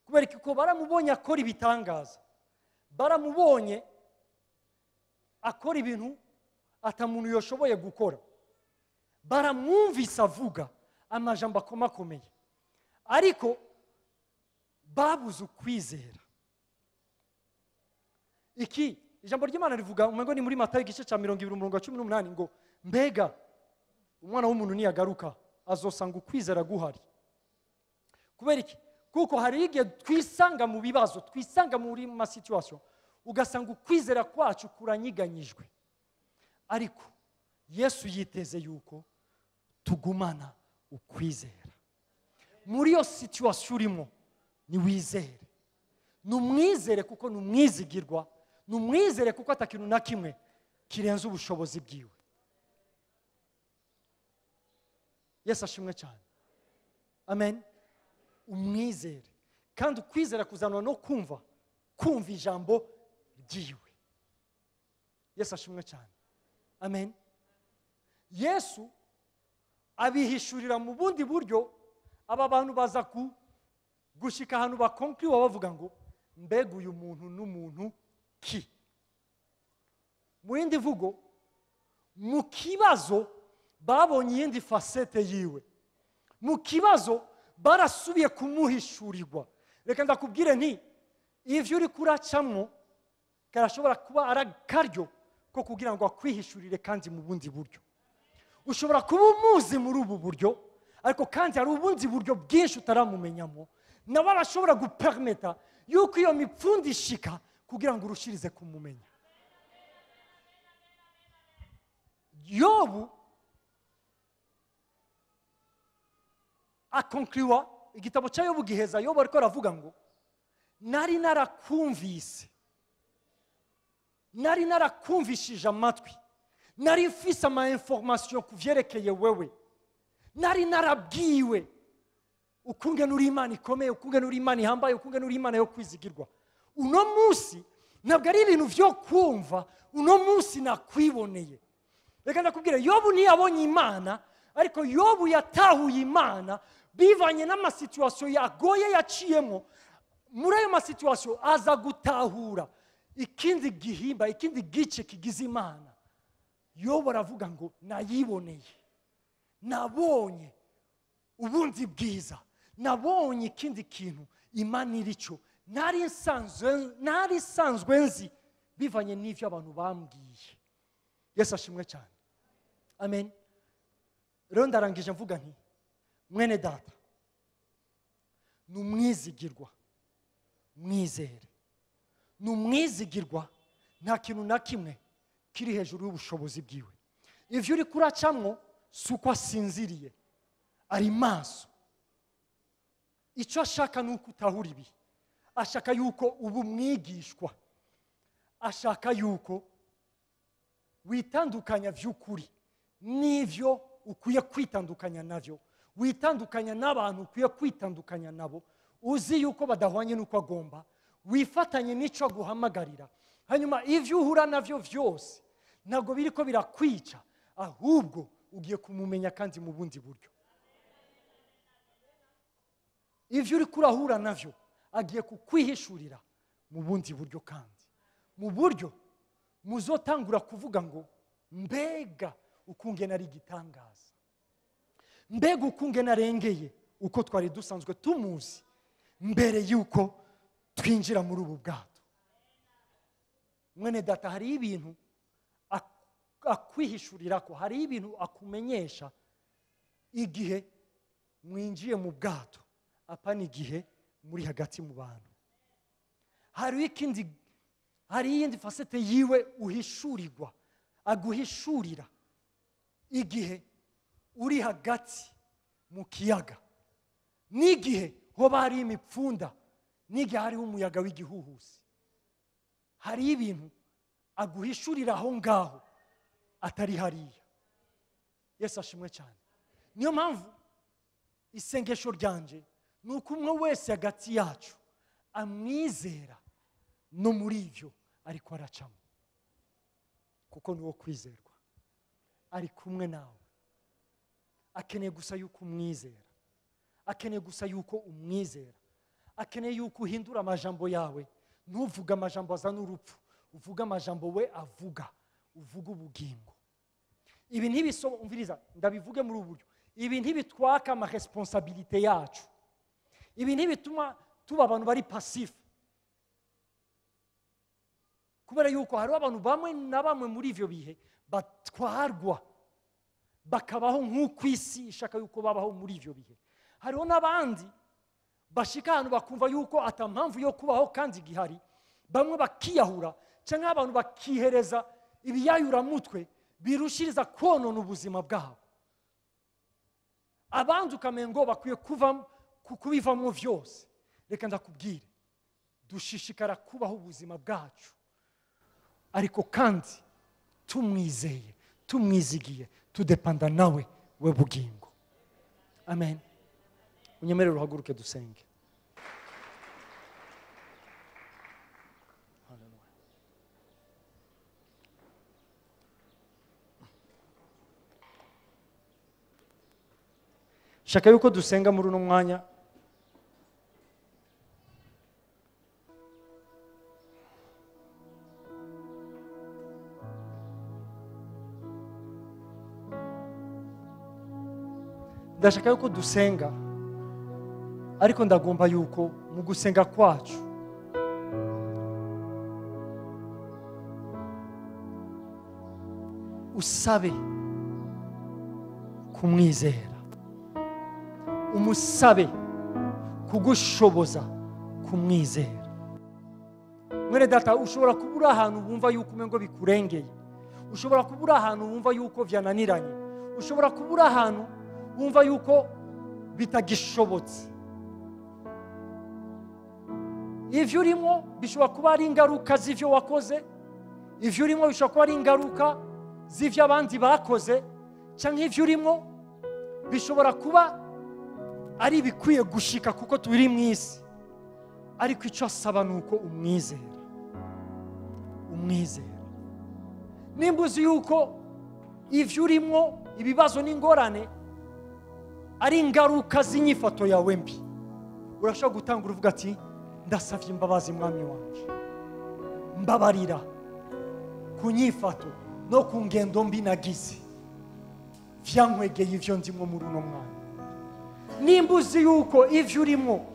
kubera ko baramubonye akora ibitangaza, baramubonye akora ibintu atamuntu yoshoboye gukora, baramwumvise avuga amajambo akomakomeye, ariko babuze ukwizera. Iki ijambo ry'Imana rivuga umengo ni muri Matayo igice cya 20:18 ngo mbega umwana w'umuntu niyagaruka azosanga ukwizera guhari. Kubera iki? Kuko hari igihe twisanga mu bibazo, twisanga muri masituwasiyo, ugasanga ukwizera kwacu kuranyiganyijwe, ariko Yesu yiteze yuko tugumana ukwizera. Muri iyo situwasiyo urimo ni wizere, numwizere kuko numwizigirwa, numwizere kuko atakintu na kimwe kirenze ubushobozi bwiwe. Yesu ashimwe cyane. Amen. Umwizere, kandi ukwizera kuzanwa no kumva ijambo ryiwe. Yesu ashimwe cyane. Amen. Yesu abihishurira mu bundi buryo, aba bantu baza gushika ahantu bakonkliwa bavuga ngo mbega uyu muntu n'umuntu ki. Mu yindi vugo, mu kibazo babonye iyindi fasete yiwe, mu kibazo barasubiye kumuhishurirwa. Reka ndakubwire nti ivyo uri kuracamwo karashobora kuba ari akaryo ko kugira ngo akwihishurire kandi mu bundi buryo. Ushobora kuba umuzi muri ubu buryo, ariko kandi hari ubundi buryo bwinshi utaramumenyamo, nawe arashobora gupermeta yuko iyo mipfundo ishika kugira ngo urushirize kumumenya. Yobu akonkliwa, igitabo cya Yobu giheza, Yobu ariko aravuga ngo nari narakumvise, nari narakumvishije amatwi, nari mfise ama information kuvyerekeye wewe, nari narabwiwe ukungene uri Imana ikomeye, ukungene uri Imana ihambaye, ukungene uri Imana yo kwizigirwa. Uno munsi ntabwo ari ibintu vyo kumva, uno munsi nakwiboneye. Reka ndakubwira, Yobu ntiyabonye Imana, ariko Yobu yatahuye Imana bivanye n'amasituwasiyo yagoye yaciyemo. Muri ayo masituwasiyo aza gutahura ikindi gihimba, ikindi gice kigize Imana. Yobu aravuga ngo nayiboneye, nabonye ubundi bwiza, nabonye ikindi kintu Imana irico nari nsanzwe nzi bivanye n'ivyo abantu bambwiye. Yesu ashimwe cyane. Amen. Rero ndarangije mvuga nti, mwene data, numwizigirwa, mwizere. Numwizigirwa, nta kintu na kimwe kiri hejuru y'ubushobozi bwiwe. Ivyo uri kuracamwo suko asinziriye, ari maso. Icyo ashaka nuko utahura ibi, ashaka yuko ubu mwigishwa, ashaka yuko witandukanya vy'ukuri n'ivyo ukwiye kwitandukanya navyo, witandukanya n'abantu ukwiye kwitandukanya nabo, uzi yuko badahwanye nuko agomba, wifatanye n'ico aguhamagarira. Hanyuma ivyo uhura navyo vyose ntabwo biriko birakwica, ahubwo ugiye kumumenya kandi mu bundi buryo. Ivyo uri kurahura navyo agiye kukwihishurira mu bundi buryo, kandi mu buryo muzotangura kuvuga ngo mbega ukungena ari igitangaza, mbega ukungena arengeye uko twari dusanzwe tumuzi mbere yuko twinjira muri ubu bwato. Mwene data, hari ibintu akwihishurira ko, hari ibintu akumenyesha igihe mwinjiye mu bwato, apana igihe muri hagati mu bantu. Hari iyindi fasete yiwe uhishurirwa, aguhishurira igihe uri hagati mu kiyaga, n'igihe hoba hari imipfunda, n'igihe hariho umuyaga w'igihuhusi. Hari ibintu aguhishurira aho ngaho atari hariya. Yesu ashimwe cyane. Niyo mpamvu isengesho ryanje nuko umwe wese hagati yacu amwizera no muri ivyo ariko aracamo, kuko niwo kwizerwa. Ari kumwe nawe, akeneye gusa yuko umwizera, akeneye gusa yuko umwizera, akeneye yuko uhindura amajambo yawe, ntuvuga amajambo azana urupfu, uvuga amajambo we avuga, uvuga ubugingo. Ibi ntibisobanura, ndabivuge muri ubu buryo, ibi ntibitwaka ama responsabilité yacu, ibi ntibituma tuba abantu bari passive, kubera yuko hari abantu bamwe na bamwe muri ivyo bihe batwarwa bakabaho nk'uko isi ishaka yuko babaho muri ivyo bihe. Hariho n'abandi bashika ahantu bakumva yuko ata mpamvu yo kubaho kandi gihari, bamwe bakiyahura cyangwa abantu bakihereza ibiyayuramutwe birushiriza konona ubuzima bwabo. Abandi ukamengo bakwiye kubivamo vyose. Reka ndakubwire, dushishikara kubaho ubuzima bwacu, ariko kandi tumwizeye, tumwizigiye, tudepanda nawe we bugingo. Amen. Unyemerere uhaguruke dusenge. Shaka yuko dusenga muri uno mwanya. Ndashaka yuko dusenga, ariko ndagomba yuko mu gusenga kwacu usabe kumwizera, umusabe kugushoboza kumwizera. Mwene data, ushobora kubura ahantu wumva yuko umengo bikurengeye, ushobora kubura ahantu wumva yuko byananiranye, ushobora kubura ahantu wumva yuko bitagishobotse. Ivyo urimo bishobora kuba ari ingaruka z'ivyo wakoze, ivyo urimo bishobora kuba ari ingaruka z'ivyo abandi bakoze, cyangwa ivyo urimo bishobora kuba ari bikwiye gushika kuko turi mu isi. Ariko icyo asaba nuko umwizera. Nimba uzi yuko ivyo urimo, ibibazo n'ingorane ari ingaruka z'inyifato yawe mbi, urashobora gutangura uvuga ati ndasavye imbabazi mwami wanje, mbabarira ku nyifato no ku ngendo mbi nagize vyankwegeye ivyo ndimo muri uno mwanya. Nimba uzi yuko ivyo urimo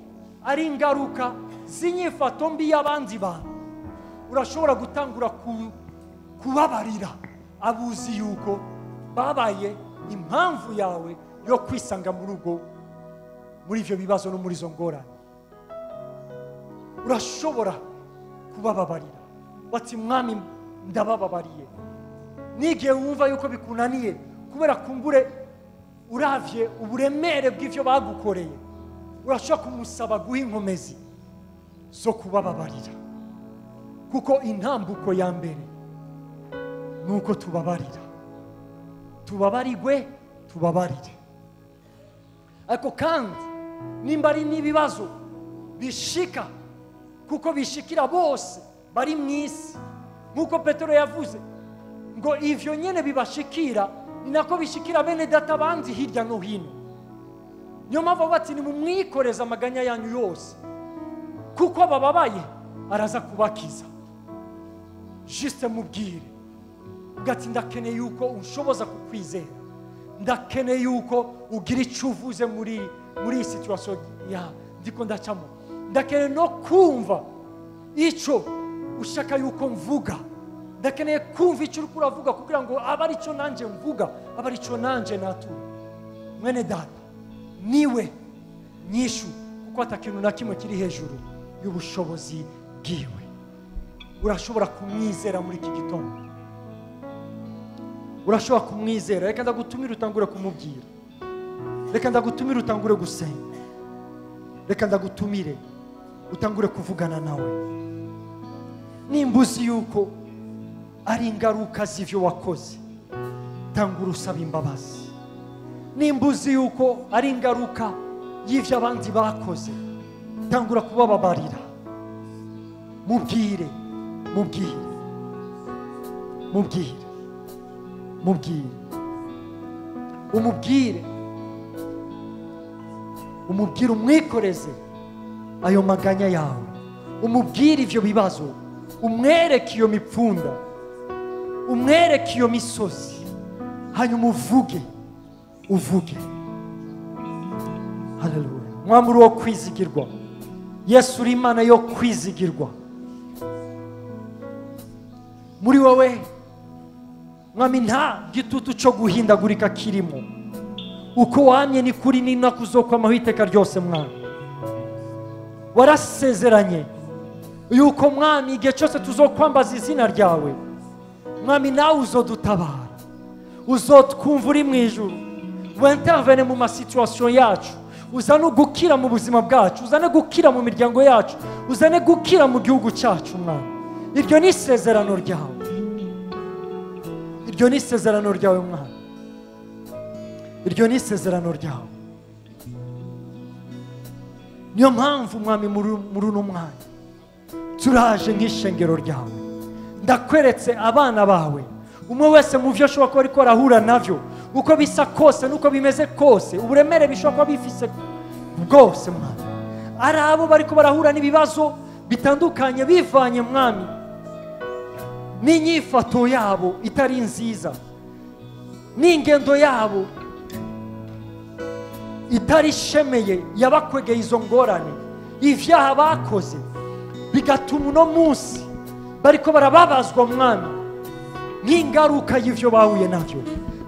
ari ingaruka z'inyifato mbi y'abandi bantu, urashobora gutangura kubabarira abuzi yuko babaye impamvu yawe yo kwisanga muri ivyo bibazo no muri izo ngorane. Urashobora kubababarira bati mwami ndabababariye. Nigihe wumva yuko bikunaniye kubera kumbure uravye uburemere bw'ivyo bagukoreye, urashobora kumusaba guha inkomezi zo kubababarira, kuko intambuko ya mbere nuko tubabarira. Tubabarigwe, tubabarire. Ariko kandi nimba ari n'ibibazo bishika, kuko bishikira bose bari mu isi, nkuko Petero yavuze ngo ivyo nyene bibashikira ni nako bishikira bene data bandi hirya no hino. Niyo mpamvu bati nimumwikoreza amaganya yanyu yose, kuko bababaye araza kubakiza. Juste mubwire ugati ndakeneye yuko unshoboza kukwizera, ndakeneye yuko ugira icyo uvuze muri iyi situation ya ndiko ndacamo, ndakeneye no kumva icyo ushaka yuko mvuga, ndakeneye kumva icyo uriko uravuga kugira ngo aba ari cyo nanje mvuga, aba ari cyo nanje natura. Mwene data, niwe nyishu, kuko atakintu na kimwe kiri hejuru y'ubushobozi bwiwe. Urashobora kumwizera muri iki gitondo, urashobora kumwizera. Reka ndagutumira utangure kumubwira, reka ndagutumire utangure gusenga, reka ndagutumire utangure kuvugana nawe. Nimba uzi yuko ari ingaruka z'ivyo wakoze, tangura usaba imbabazi. Nimba uzi yuko ari ingaruka y'ivyo abandi bakoze, tangura kubababarira. Mubwire umubwire umwikoreze ayo maganya yawe, umubwire ivyo bibazo, umwereke iyo mipfunda, umwereke iyo misozi, hanyuma uvuge. Haleluya. Mwamuru wo kwizigirwa, Yesu uri Imana yo kwizigirwa. Muri wowe mwami nta gitutu cyo guhindagurika kirimo, uko wamye ni kuri ni nako uzokwamaho iteka ryose. Mwami warasezeranye yuko mwami igihe cyose tuzokwambaza izina ryawe, mwami nawe uzodutabara, uzotwumva uri mu ijuru, wintervene mu masituation yacu, uzane gukira mu buzima bwacu, uzane gukira mu miryango yacu, uzane gukira mu gihugu cyacu. Mwami, iryo ni isezerano ryawe, iryo ni isezerano ryawe Mwami, iryo ni isezerano ryawe. Niyo mpamvu Mwami muri uno mwanya turaje nk'ishengero ryawe, ndakweretse abana bawe, umwe wese mu byo ashobora kuba ariko arahura navyo, uko bisa kose nuko bimeze kose, uburemere bishobora kuba bifise bwose. Mwami, ari abo bariko barahura n'ibibazo bitandukanye bivanye Mwami n'inyifato yabo itari nziza, n'ingendo yabo itari shemeye yabakwegeye izo ngorane, ivyaha bakoze bigatuma uno munsi bariko barababazwa Mwami, nk'ingaruka y'ivyo bahuye navyo.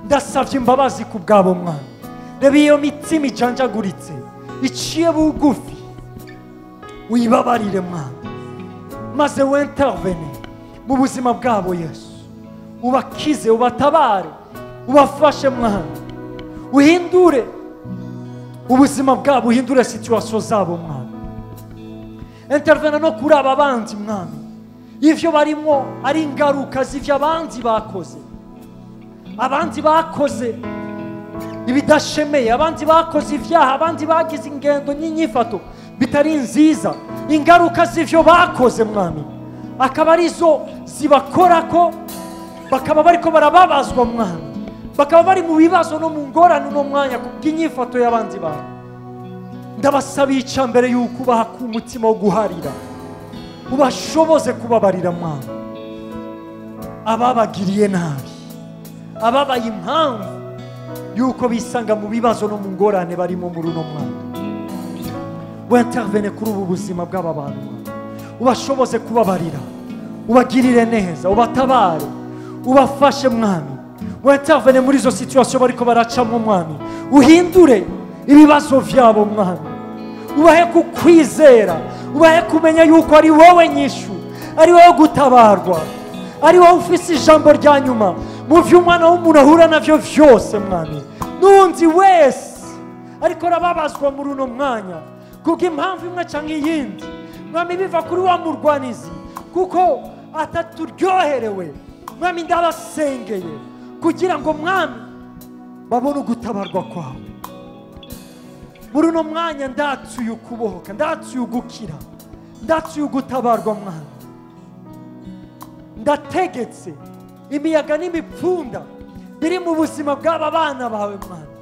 Ndasavye imbabazi ku bwabo mwana. Reba iyo mitima ijanjaguritse iciye bugufi, wibabarire mwana, maze wintervene mu buzima bwabo Yesu, ubakize, ubatabare, ubafashe mwana, uhindure ubuzima bwabo, uhindure situation zabo mwana. Intervene no kuri aba bandi mwami, ivyo barimo ari ingaruka z'ivyo abandi bakoze. Abandi bakoze ibidashemeye, abandi bakoze ivyaha, abandi bagize ingendo n'inyifato bitari nziza, ingaruka z'ivyo bakoze mwami akaba arizo zibakorako, bakaba bariko barababazwa mwami, bakaba bari mu bibazo no mu ngorane no mwanya kubw'inyifato y'abandi bantu. Ndabasabiye ica mbere yuko ubaha ku mutima wo guharira, ubashoboze kubabarira mwami ababagiriye nabi, ababaye impamvu yuko bisanga mu bibazo no mu ngorane barimo muri uno mwanya. Wintervene kuri ubu buzima bw'aba bantu mwami, ubashoboze kubabarira, ubagirire neza, ubatabare, ubafashe mwami. Wintervene muri izo situation bariko baracamo mwami, uhindure ibibazo vyabo mwami, ubahe kukwizera, ubahe kumenya yuko ari wowe nyishu, ari wowe gutabarwa, ari wowe ufise ijambo rya nyuma mu vyo umwana w'umuntu ahura navyo vyose mwami. N'undi wese ariko arababazwa muri uno mwanya kubw'impamvu imwe canke iyindi mwami, biva kuri wa murwanizi kuko ataturyoherewe mwami, ndabasengeye kugira ngo mwami babone ugutabarwa kwawe muri uno mwanya. Ndatuye ukubohoka, ndatuye ugukira, ndatuye ugutabarwa mwami. Ndategetse imiyaga n'imipfunda biri mu buzima bw'aba bana bawe mwami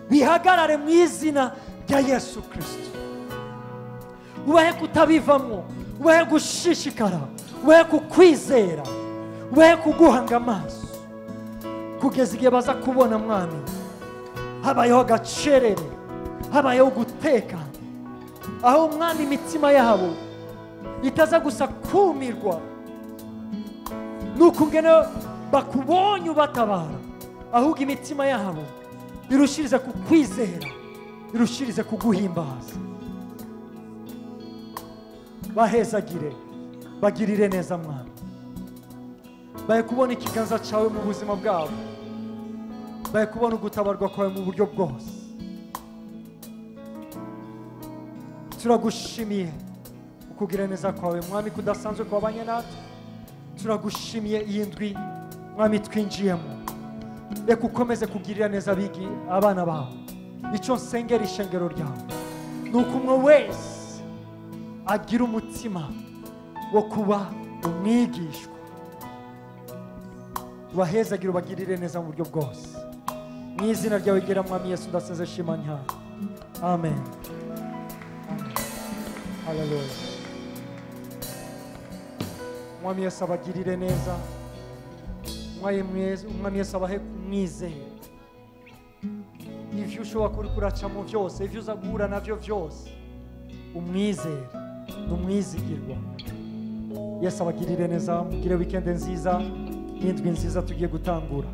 bihagarare mu izina rya Yesu Kristo. Ubahe kutabivamo, ubahe gushishikara, ubahe kukwizera, ubahe kuguhanga amaso kugeza igihe baza kubona mwami habayeho agacerere, habayeho gutekana, aho mwami imitima yabo itaza gusa kumirwa nuko ngene bakubonye ubatabara, ahubwo imitima yabo irushirize kukwizera, irushirize kuguhimbaza. Bahezagire, bagirire neza mwami, bahe kubona ikiganza cyawe mu buzima bwabo, bahe kubona ugutabarwa kwawe mu buryo bwose. Turagushimiye ukugira neza kwawe mwami kudasanzwe kwabanye natwe. Turagushimiye iyi ndwi mwami twinjiyemo, reka ukomeze kugirira neza bigi abana bawe. Icyo nsengera ishengero ryawe nuko umwe wese agira umutima wo kuba umwigishwa. Ubahezagire, ubagirire neza mu buryo bwose, mu izina ryawe gera mwami Yesu ndasenze shima nyawe. Amen. Hallelujah. Mwami Yesu abagirire neza, mwami Yesu abahe kumwizera. Ivyo ushobora kuri kuracamo vyose, ivyo uza guhura navyo vyose, umwizere, n'umwizigirwa. Yesu abagirire neza, mugire weekend nziza, n'indwi nziza tugiye gutangura.